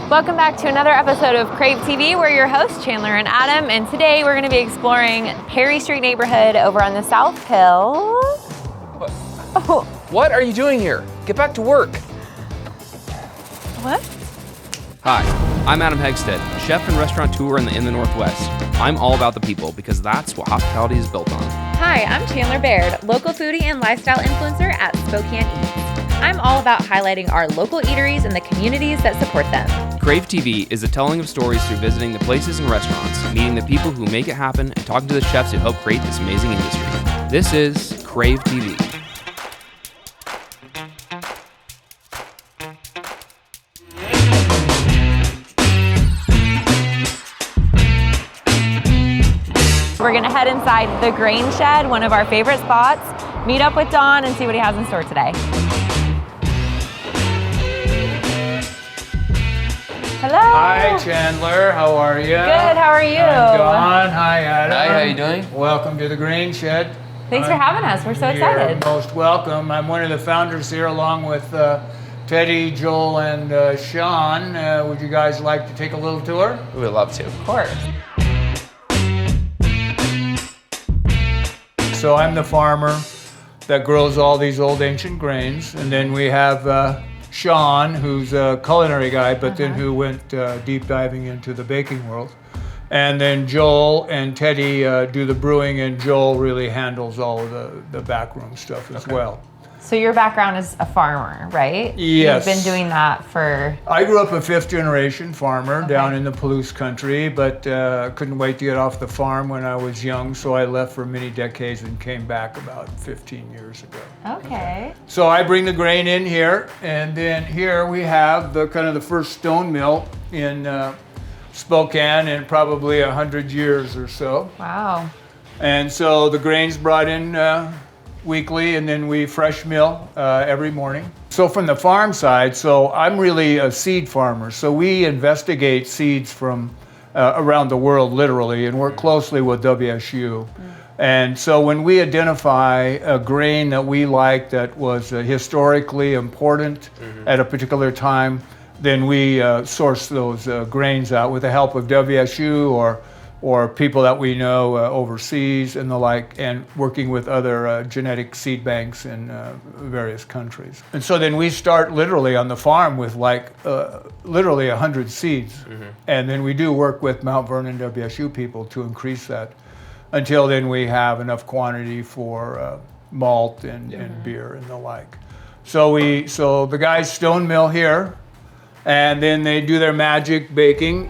Welcome back to another episode of Crave TV. We're your hosts, Chandler and Adam, and today we're going to be exploring Perry Street neighborhood over on the South Hill. What? Oh. What are you doing here? Get back to work. What? Hi, I'm Adam Hegsted, chef and restaurateur in the Northwest. I'm all about the people because that's what hospitality is built on. Hi, I'm Chandler Baird, local foodie and lifestyle influencer at Spokane Eats. I'm all about highlighting our local eateries and the communities that support them. Crave TV is a telling of stories through visiting the places and restaurants, meeting the people who make it happen, and talking to the chefs who help create this amazing industry. This is Crave TV. We're gonna head inside the grain shed, one of our favorite spots, meet up with Don and see what he has in store today. Hello. Hi, Chandler. How are you? Good. How are you? I'm Don. Hi, Adam. Hi, how you doing? Welcome to the grain shed. Thanks for having us. We're so excited. You're most welcome. I'm one of the founders here, along with Teddy, Joel, and Sean. Would you guys like to take a little tour? We would love to. Of course. So I'm the farmer that grows all these old ancient grains, and then we have Sean, who's a culinary guy, but then who went deep diving into the baking world. And then Joel and Teddy do the brewing, and Joel really handles all of the backroom stuff as well. So your background is a farmer, right? Yes. You've been doing that for... I grew up a fifth-generation farmer down in the Palouse country, but couldn't wait to get off the farm when I was young, so I left for many decades and came back about 15 years ago. Okay. So I bring the grain in here, and then here we have the kind of the first stone mill in Spokane in probably 100 years or so. Wow. And so the grain's brought in weekly, and then we fresh mill every morning. So from the farm side, so I'm really a seed farmer. So we investigate seeds from around the world, literally, and work closely with WSU. And so when we identify a grain that we like that was historically important at a particular time, then we source those grains out with the help of WSU or people that we know overseas and the like, and working with other genetic seed banks in various countries. And so then we start literally on the farm with like literally 100 seeds. And then we do work with Mount Vernon WSU people to increase that until then we have enough quantity for malt and beer and the like. So the guys stone mill here, and then they do their magic baking.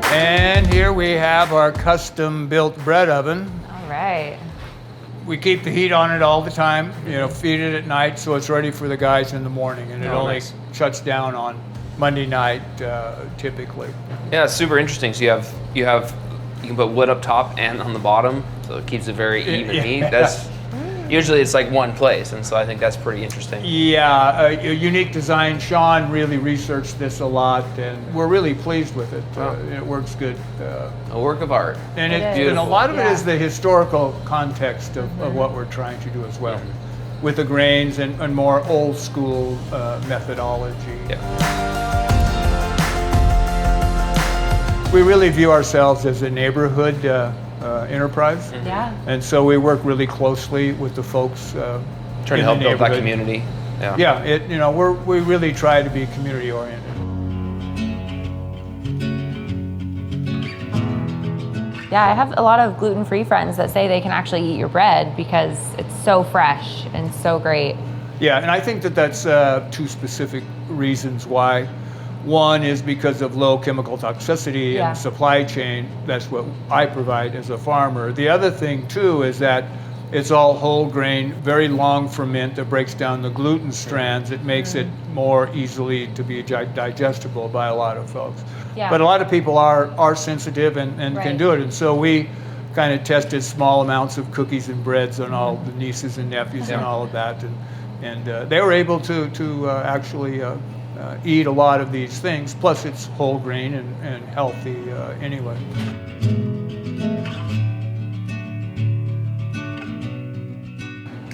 And here we have our custom-built bread oven. All right. We keep the heat on it all the time, feed it at night so it's ready for the guys in the morning, and it only shuts down on Monday night typically. Yeah, it's super interesting. So you can put wood up top and on the bottom, so it keeps it very even heat. That's usually it's like one place, and so I think that's pretty interesting. Yeah, a unique design. Sean really researched this a lot, and we're really pleased with it. It works good. A work of art. And a lot of it is the historical context of what we're trying to do as well, with the grains and more old school methodology. Yeah. We really view ourselves as a neighborhood enterprise. Yeah. And so we work really closely with the folks Trying to help build that community. Yeah, we really try to be community oriented. Yeah, I have a lot of gluten-free friends that say they can actually eat your bread because it's so fresh and so great. Yeah, and I think that's two specific reasons why. One is because of low chemical toxicity and supply chain. That's what I provide as a farmer. The other thing too is that it's all whole grain, very long ferment that breaks down the gluten strands. It makes it more easily to be digestible by a lot of folks. Yeah. But a lot of people are sensitive and can do it. And so we kind of tested small amounts of cookies and breads on all the nieces and nephews and all of that. And they were able to actually eat a lot of these things, plus it's whole grain and healthy anyway.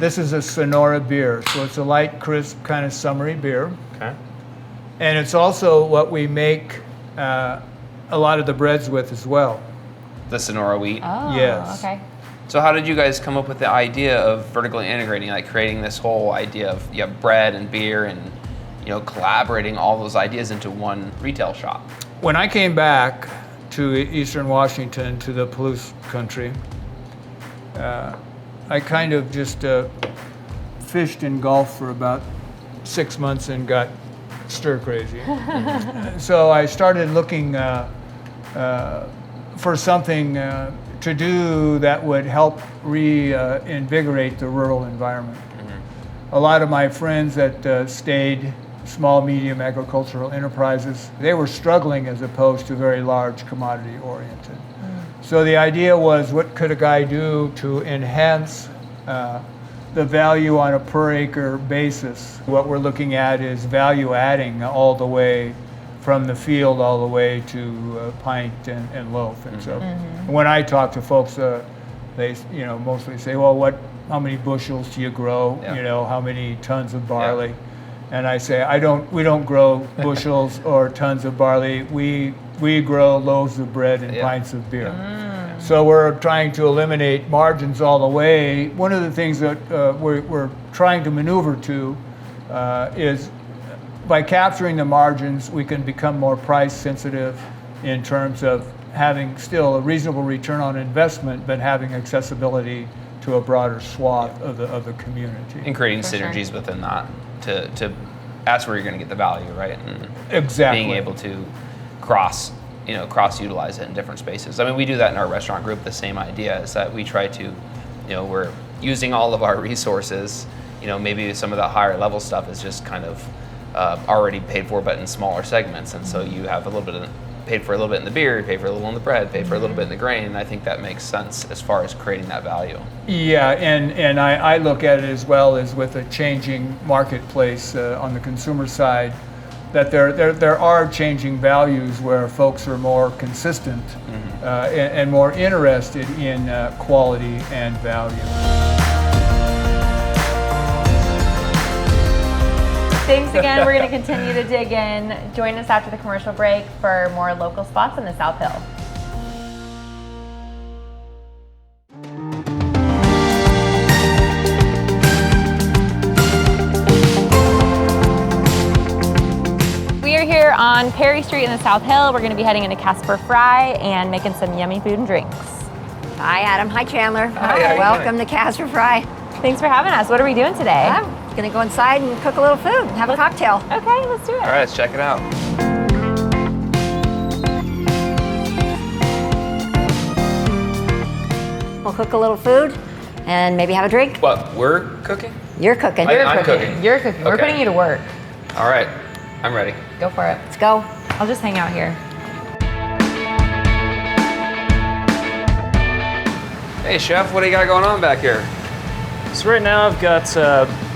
This is a Sonora beer, so it's a light, crisp, kind of summery beer. Okay. And it's also what we make a lot of the breads with as well. The Sonora wheat. Oh, Yes. okay. So how did you guys come up with the idea of vertically integrating, like creating this whole idea of bread and beer and collaborating all those ideas into one retail shop? When I came back to Eastern Washington, to the Palouse country, I kind of just fished in golf for about 6 months and got stir crazy. So I started looking for something to do that would help reinvigorate the rural environment. A lot of my friends that stayed small, medium agricultural enterprises, they were struggling as opposed to very large commodity oriented. So the idea was, what could a guy do to enhance the value on a per acre basis? What we're looking at is value adding all the way from the field all the way to pint and loaf. And so when I talk to folks, they mostly say, well, how many bushels do you grow? Yeah. How many tons of barley? Yeah. And I say, we don't grow bushels or tons of barley. We grow loaves of bread and pints of beer. So we're trying to eliminate margins all the way. One of the things that we're trying to maneuver to is, by capturing the margins, we can become more price sensitive in terms of having still a reasonable return on investment, but having accessibility to a broader swath of the community. And creating synergies within that to that's where you're going to get the value, right? And exactly. Being able to cross utilize it in different spaces. I mean, we do that in our restaurant group. The same idea is that we try to, we're using all of our resources. Maybe some of the higher level stuff is just kind of already paid for, but in smaller segments. And so you have paid for a little bit in the beer, you pay for a little in the bread, pay for a little bit in the grain. And I think that makes sense as far as creating that value. Yeah, and I look at it as well as with a changing marketplace on the consumer side, that there are changing values where folks are more consistent and more interested in quality and value. Thanks again. We're going to continue to dig in. Join us after the commercial break for more local spots in the South Hill. We are here on Perry Street in the South Hill. We're going to be heading into Casper Fry and making some yummy food and drinks. Hi, Adam. Hi, Chandler. Hi. Welcome to Casper Fry. Thanks for having us. What are we doing today? I'm going to go inside and cook a little food, have a cocktail. Okay, let's do it. All right, let's check it out. We'll cook a little food and maybe have a drink. What, we're cooking? You're cooking. I'm cooking. You're cooking. We're Okay. putting you to work. All right, I'm ready. Go for it. Let's go. I'll just hang out here. Hey, chef, what do you got going on back here? So right now I've got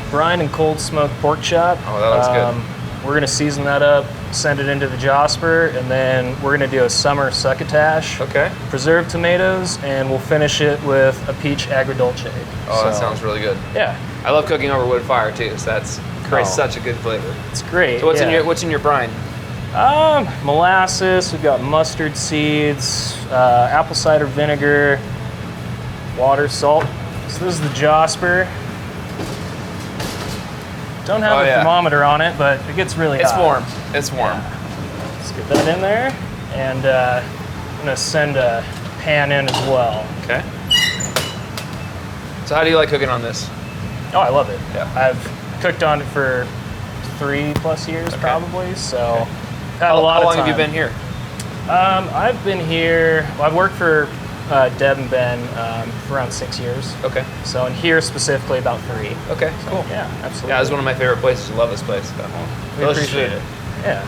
brine and cold smoked pork chop. Oh, that looks good. We're gonna season that up, send it into the Jasper, and then we're gonna do a summer succotash. Okay. Preserved tomatoes, and we'll finish it with a peach agrodolce. Oh, that sounds really good. Yeah, I love cooking over wood fire too, so that's creates Oh. such a good flavor. it's great. So what's yeah. in your brine? Molasses. We've got mustard seeds, apple cider vinegar, water, salt. So this is the Jasper. Don't have a thermometer on it, but it gets really It's hot. warm. It's warm. Let's get that in there, and I'm gonna send a pan in as well. Okay. So how do you like cooking on this? Oh, I love it. Yeah. I've cooked on it for 3+ years probably, so Okay. had a lot How of long time. have you been here? I've been here. I've worked for Deb and Ben for around 6 years. Okay. So in here specifically about 3. Okay, cool. Yeah, absolutely. Yeah, it's one of my favorite places. I love this place. So. We Delicious appreciate food. it. Yeah.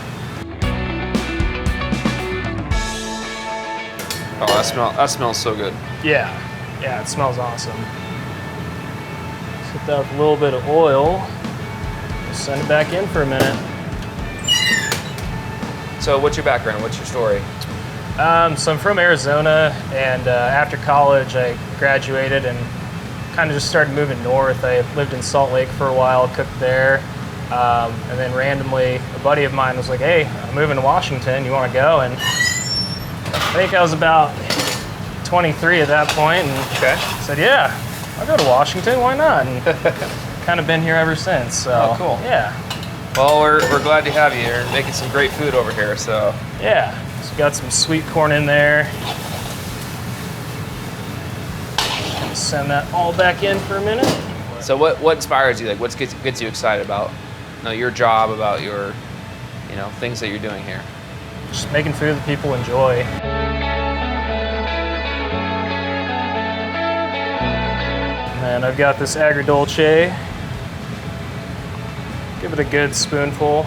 Oh, that smells so good. Yeah. Yeah, it smells awesome. Hit that with a little bit of oil. Just send it back in for a minute. So what's your background? What's your story? So I'm from Arizona, and after college I graduated and kind kind of just started moving north. I lived in Salt Lake for a while, cooked there. And then randomly, a buddy of mine was like, hey, I'm moving to Washington, you want to go? And I think I was about 23 at that point, and I said, yeah, I'll go to Washington, why not? And kind of been here ever since, so. Oh, cool. Yeah. Well, we're glad to have you here and making some great food over here, so. Yeah, so got some sweet corn in there. Gonna send that all back in for a minute. So what inspires you? Like, what gets you excited about your job, about your, things that you're doing here? Just making food that people enjoy. And I've got this agrodolce. Give it a good spoonful. All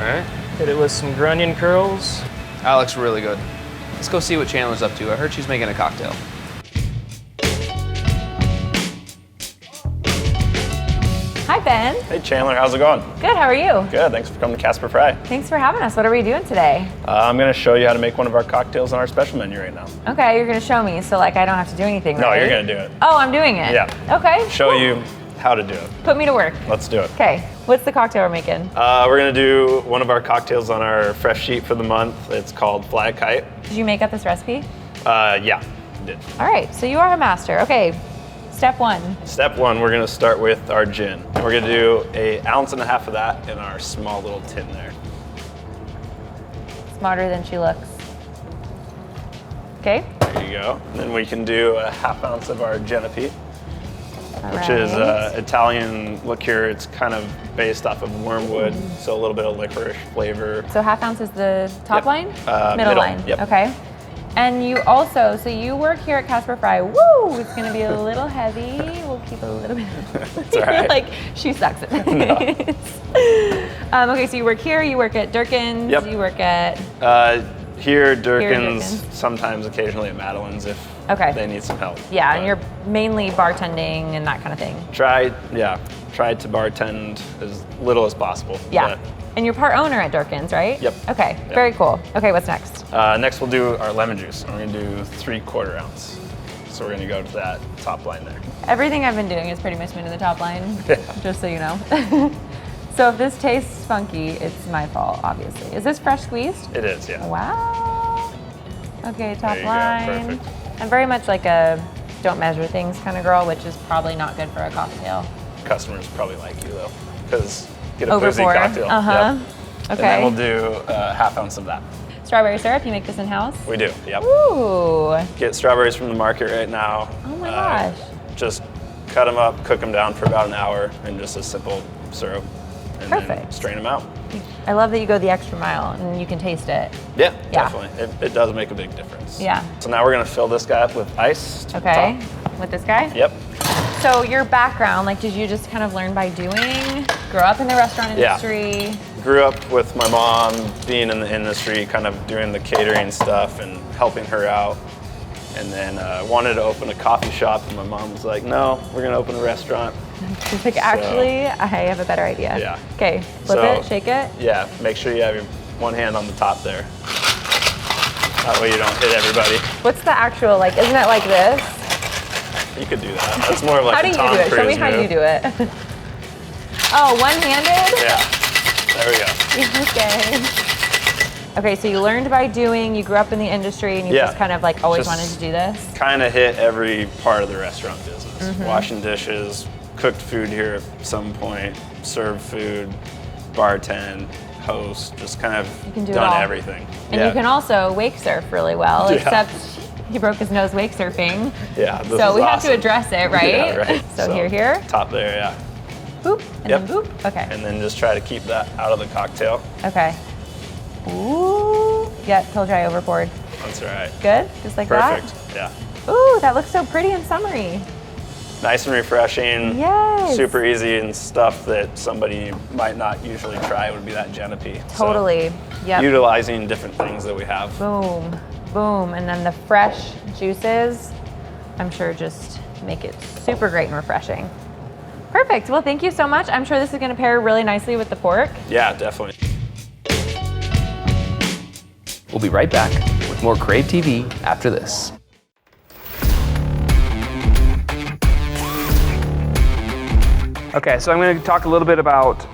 right. Hit it with some grunion curls. That looks really good. Let's go see what Chandler's up to. I heard she's making a cocktail. Hi, Ben. Hey Chandler, how's it going? Good, how are you? Good, thanks for coming to Casper Fry. Thanks for having us. What are we doing today? I'm gonna show you how to make one of our cocktails on our special menu right now. Okay, you're gonna show me, so like I don't have to do anything, No, right? you're gonna do it. Oh, I'm doing it? Yeah. Okay. Show cool. you how to do it. Put me to work. Let's do it. Okay, what's the cocktail we're making? We're gonna do one of our cocktails on our fresh sheet for the month. It's called Fly a Kite. Did you make up this recipe? Yeah, did. All right, so you are a master. Okay, step one. Step one, we're gonna start with our gin. And we're gonna do 1.5 ounces of that in our small little tin there. Smarter than she looks. Okay. There you go. And then we can do 1/2 ounce of our Genepi, which is Italian liqueur. It's kind of based off of wormwood, so a little bit of licorice flavor. So 1/2 ounce is the top Yep. line? Middle, line. yep. Okay. And you also, so you work here at Casper Fry. Woo! It's gonna be a little heavy. We'll keep a little bit. It's all right. Like, she sucks at it. Okay, so you work here, you work at Durkin's, Yep. you work at. Here, Durkin's, Durkin's. sometimes occasionally at Madeline's if Okay. they need some help. Yeah, But and you're mainly bartending and that kind of thing. Tried to bartend as little as possible. Yeah. but- And you're part owner at Durkin's, right? Yep. Okay, Yep. very cool. Okay, what's next? Next we'll do our lemon juice. We're gonna do 3/4 ounce. So we're gonna go to that top line there. Everything I've been doing is pretty much been to the top line, just so you know. So if this tastes funky, it's my fault, obviously. Is this fresh squeezed? It is, yeah. Wow. Okay, top There you go, line. perfect. I'm very much like a don't measure things kind of girl, which is probably not good for a cocktail. Customers probably like you though, because get a Over boozy pour. cocktail. Uh-huh. Yep. Okay. And then we'll do 1/2 ounce of that. Strawberry syrup, you make this in-house? We do, yep. Ooh. Get strawberries from the market right now. Oh my gosh. Just cut them up, cook them down for about an hour, and just a simple syrup. And then Perfect. strain them out. I love that you go the extra mile and you can taste it. Yeah, Yeah. definitely. It does make a big difference. Yeah. So now we're gonna fill this guy up with ice. to the Okay, top. with this guy? Yep. So your background, like did you just kind of learn by doing? Grow up in the restaurant Yeah. industry? Grew up with my mom being in the industry, kind of doing the catering stuff and helping her out. And then wanted to open a coffee shop, and my mom was like, no, we're gonna open a restaurant. She's like, actually, I have a better idea. Yeah. Okay, flip So- it, shake it. Yeah, make sure you have your one hand on the top there. That way you don't hit everybody. What's the actual, like, isn't it like this? You could do that. That's more of like How do a you Tom do it? Show me Cruise how move. you do it. Oh, one-handed? Yeah, there we go. Okay. Okay, so you learned by doing, you grew up in the industry, and you Yeah. just kind of like always Just- wanted to do this? Kind of hit every part of the restaurant business. Mm-hmm. Washing dishes, cooked food here at some point, served food, bartend, host, just kind of You can do it done all. everything. And yeah. you can also wake surf really well, Yeah. except he broke his nose wake surfing. Yeah, this So is we have awesome. to address it, right? Yeah, right. So here, Top there, yeah. boop, and Yep. then boop. Okay. And then just try to keep that out of the cocktail. Okay. Ooh. Yeah, till dry over poured. That's all right. Good? Just like Perfect, yeah. that? Ooh, that looks so pretty and summery. Nice and refreshing. Yes. Super easy, and stuff that somebody might not usually try would be that Genepi. So, Totally. Yep. utilizing different things that we have. Boom. Boom. And then the fresh juices, I'm sure just make it super great and refreshing. Perfect. Well, thank you so much. I'm sure this is going to pair really nicely with the pork. Yeah, definitely. We'll be right back with more Crave TV after this. Okay, so I'm going to talk a little bit about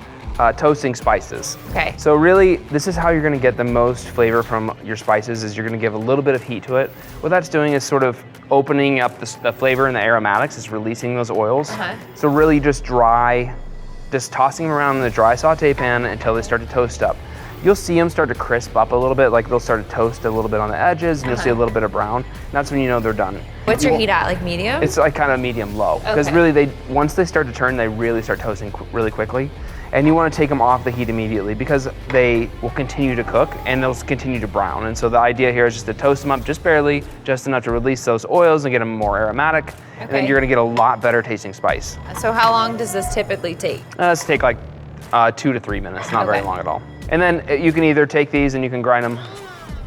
toasting spices. Okay. So really, this is how you're going to get the most flavor from your spices, is you're going to give a little bit of heat to it. What that's doing is sort of opening up the flavor and the aromatics, is releasing those oils. So really just tossing them around in the dry saute pan until they start to toast up. You'll see them start to crisp up a little bit, like they'll start to toast a little bit on the edges, and you'll see a little bit of brown. And that's when you know they're done. What's your heat at, like medium? It's like kind of medium-low, because really once they start to turn, they really start toasting really quickly. And you want to take them off the heat immediately, because they will continue to cook and they'll continue to brown. And so the idea here is just to toast them up just barely, just enough to release those oils and get them more aromatic. And then you're going to get a lot better tasting spice. So how long does this typically take? This take like 2 to 3 minutes, not very long at all. And then you can either take these and you can grind them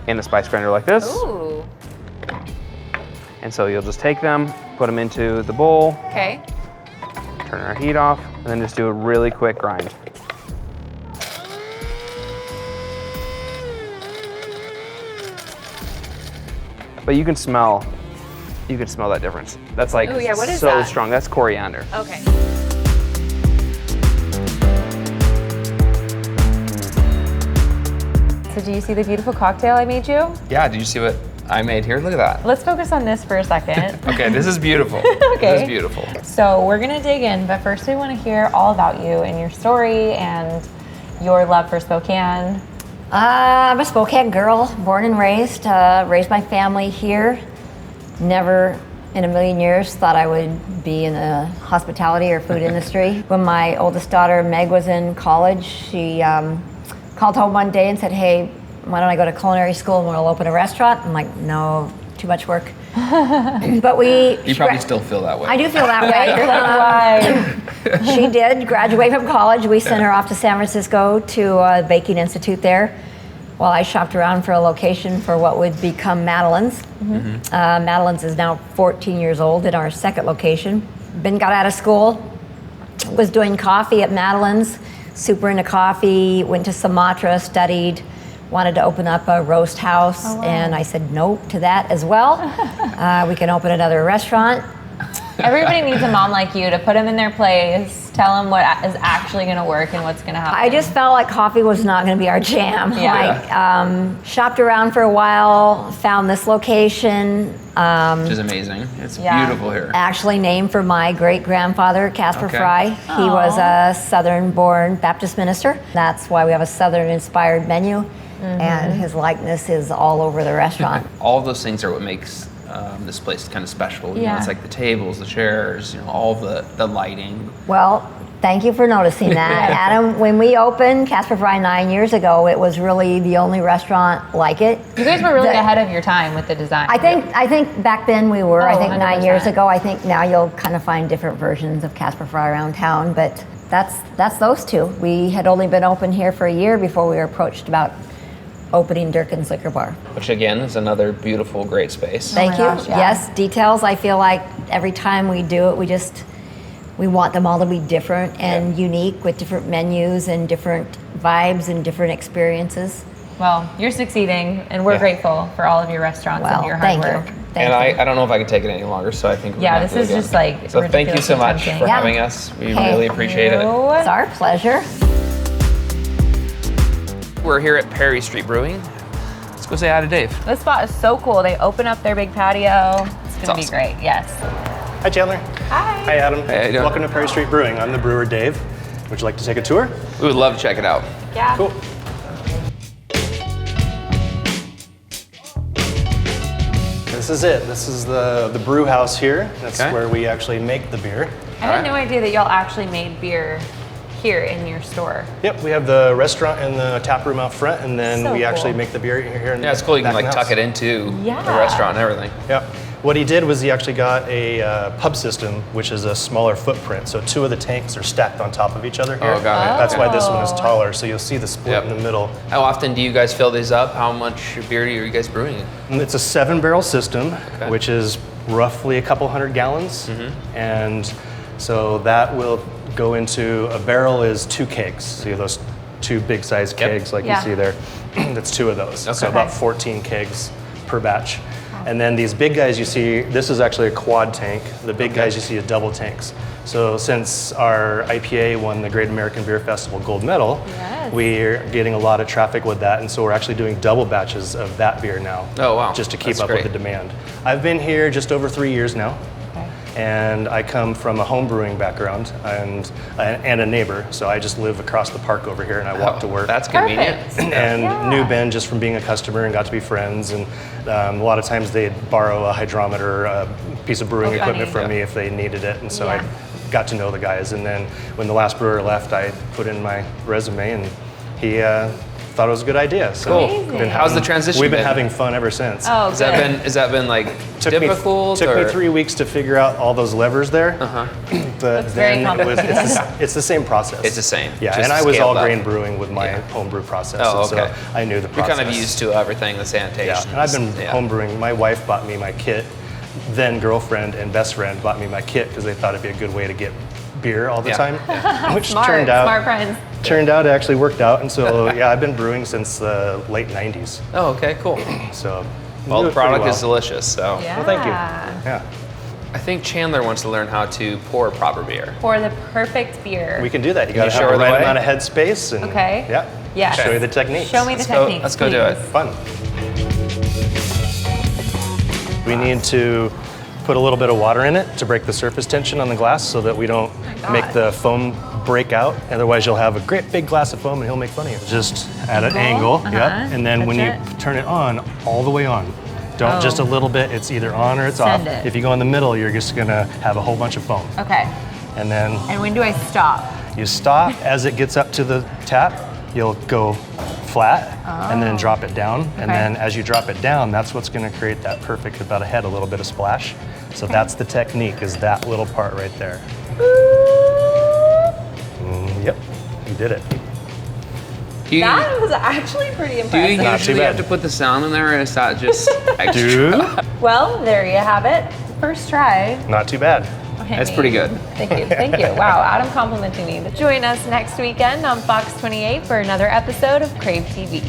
in a spice grinder like this. Ooh. And so you'll just take them, put them into the bowl. Okay. Turn our heat off, and then just do a really quick grind. But you can smell that difference. That's like Ooh, yeah, what is so that? strong. That's coriander. Okay. So do you see the beautiful cocktail I made you? Yeah, did you see what I made here? Look at that. Let's focus on this for a second. Okay, this is beautiful. Okay. This is beautiful. So we're gonna dig in, but first we wanna hear all about you and your story and your love for Spokane. I'm a Spokane girl, born and raised my family here. Never in a million years thought I would be in the hospitality or food industry. When my oldest daughter, Meg, was in college, she called home one day and said, hey, why don't I go to culinary school and we'll open a restaurant? I'm like, no, too much work. But You probably still feel that way. I do feel that way. She did graduate from college. We sent her off to San Francisco to a baking institute there while I shopped around for a location for what would become Madeline's. Madeline's is now 14 years old in our second location. Ben got out of school, was doing coffee at Madeline's, super into coffee, went to Sumatra, studied, wanted to open up a roast house, and I said no to that as well. We can open another restaurant. Everybody needs a mom like you to put them in their place, tell them what is actually going to work and what's going to happen. I just felt like coffee was not going to be our jam. Yeah. Like, shopped around for a while, found this location. Which is amazing. It's beautiful here. Actually named for my great-grandfather, Casper Fry. He was a Southern-born Baptist minister. That's why we have a Southern-inspired menu, and his likeness is all over the restaurant. All of those things are what makes this place kind of special. You know, it's like the tables, the chairs, you know, all the lighting. Well, thank you for noticing that. Adam, when we opened Casper Fry 9 years ago, it was really the only restaurant like it. You guys were really ahead of your time with the design. I think back then we were. I think 100%. 9 years ago. I think now you'll kind of find different versions of Casper Fry around town, but that's those two. We had only been open here for a year before we were approached about opening Durkin's Liquor Bar. Which again is another beautiful, great space. Thank you. gosh, yeah. Yes, details. I feel like every time we do it, we want them all to be different and unique, with different menus and different vibes and different experiences. Well, you're succeeding, and we're grateful for all of your restaurants and your hard thank work. you. And I don't know if I can take it any longer, so I think we're gonna have This to is go. just like So thank you so much ridiculously for tempting. having us. We really appreciate it. It's our pleasure. We're here at Perry Street Brewing. Let's go say hi to Dave. This spot is so cool. They open up their big patio. It's gonna be awesome. great. Yes. Hi, Chandler. Hi. Hi, Adam. Hey, how you doing? Welcome to Perry Street Brewing. I'm the brewer, Dave. Would you like to take a tour? We would love to check it out. Yeah. Cool. This is it. This is the brew house here. That's Okay. where we actually make the beer. I had no idea that y'all actually made beer here in your store. Yep, we have the restaurant and the tap room out front, and then So we actually cool. make the beer here in Yeah, it's cool. You can back in like the tuck house. it into the Yeah. restaurant and everything. Yep. What he did was he actually got a pub system, which is a smaller footprint. So two of the tanks are stacked on top of each other here. Oh, got it. That's why this one is Oh. taller. So you'll see the split Yep. in the middle. How often do you guys fill these up? How much beer are you guys brewing? And it's a 7-barrel system, Okay. which is roughly a couple hundred gallons. And so that will go into, a barrel is 2 kegs. So you have those 2 big sized Yep. kegs like Yeah. you see there. That's 2 of those. So Okay. about 14 kegs per batch. And then these big guys you see, this is actually a quad tank. The big guys you see are double tanks. So since our IPA won the Great American Beer Festival gold medal, Yes. we're getting a lot of traffic with that, and so we're actually doing double batches of that beer now. Oh, wow. Just to keep That's up great. with the demand. I've been here just over 3 years now. Okay. And I come from a home brewing background and a neighbor, so I just live across the park over here and I walk to work. That's convenient. Perfect. And Yeah. knew Ben just from being a customer and got to be friends. And a lot of times they'd borrow a hydrometer, a piece of brewing Oh, equipment funny. from me if they needed it. And so Yeah. I got to know the guys. And then when the last brewer left, I put in my resume and he thought it was a good idea. So Cool. Amazing. How's the transition we've been been? having fun ever since. Oh, Has good. that been like difficult? Took me or- 3 weeks to figure out all those levers there. But very then it's the same process. It's the same, Yeah, just and I was all scaled up. grain brewing with my homebrew process. Oh, and okay. So I knew the You're process. kind of used to everything, the sanitation. Yeah, and I've been Yeah. home brewing. My wife bought me my kit. Then girlfriend and best friend bought me my kit because they thought it'd be a good way to get beer all the Yeah, time, which Smart, turned out it actually worked out. And so yeah, I've been brewing since the late '90s. Oh, okay, cool. So Well, do the it pretty product well. is delicious, so. Yeah. Well, thank you. Yeah, I think Chandler wants to learn how to pour proper beer. For the perfect beer. we can do that. You got to show have her the the right way? amount of headspace. And Okay. Yeah. Yes. Show you the techniques. Show me the Let's go- techniques. let's go do it. please. Fun. We need to put a little bit of water in it to break the surface tension on the glass so that we don't make God. the foam break out. Otherwise, you'll have a great big glass of foam and he'll make fun of you. Just at an angle, yep. And then when you Touch turn it on, all the way on. Don't just a little bit, it's either on or it's Send off. it. If you go in the middle, you're just gonna have a whole bunch of foam. Okay. And then And when do I stop? you stop as it gets up to the tap, you'll go flat and then drop it down. And Okay. then as you drop it down, that's what's gonna create that perfect, about a head, a little bit of splash. So that's the technique, is that little part right there. Yep, you did it. Do you, That was actually pretty do you impressive. Not too usually bad. have to put the sound in there, or is that just extra? Dude, Well, there you have it. First try. not too bad. That's pretty good. Thank you. Thank you. Wow, Adam complimenting me. Join us next weekend on Fox 28 for another episode of Crave TV.